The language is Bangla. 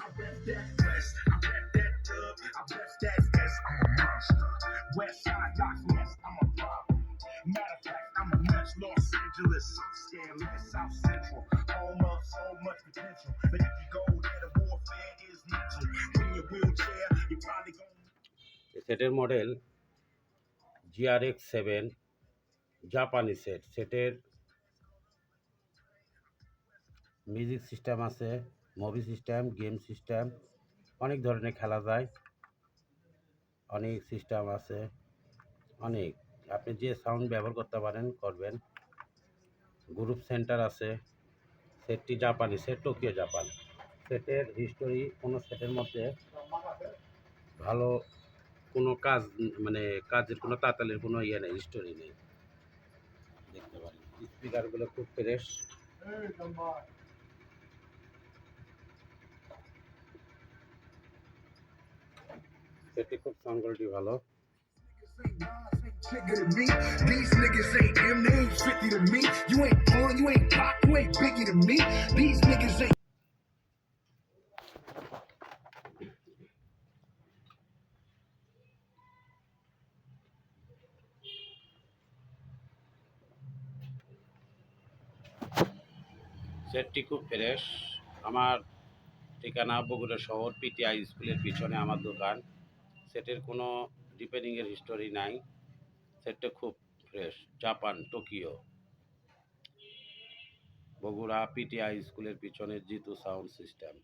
I rep that west, I rep that dub, I rep that vest, I'm a monster. West side lock nest, I'm a problem. Matter of fact, I'm a nuts, Los Angeles. Yeah, look at South Central, home of so much potential. But if you go there, the warfare is mental. When your wheelchair, you're probably gonna. সেটের মডেল GRX7 জাপানি সেটের মিউজিক সিস্টেম আছে, মুভি সিস্টেম, গেম সিস্টেম, অনেক ধরনের খেলা যায়, অনেক সিস্টেম আছে, অনেক আপনি যে সাউন্ড ব্যবহার করতে পারেন করবেন। গ্রুপ সেন্টার আছে। সেটটি জাপানি সেট, টোকিও জাপান। সেটের হিস্টোরি, কোনো সেটের মধ্যে ভালো কোনো কাজ মানে কাজের কোনো তাতালের কোনো ইয়ে নেই, হিস্টোরি নেই, দেখতে পারেন। স্পিকারগুলো খুব ফ্রেশ। সেটি খুব সাউন্ড কোয়ালিটি ভালো। Nigga to me, these niggas ain't M, they ain't 50 to me. You ain't Pun, you ain't Pop, you ain't Biggie to me. These niggas ain't. সেটটি খুব ফ্রেশ। আমার ঠিকানা বগুড়া শহর, পিটিআই স্কুলের পিছনে আমার দোকান। সেটের কোনো রিপেয়ারিংয়ের হিস্টোরি নাই। সেটটা খুব fresh, Japan, Tokyo, Bogura PTI স্কুলের পিছনে জিতু সাউন্ড সিস্টেম।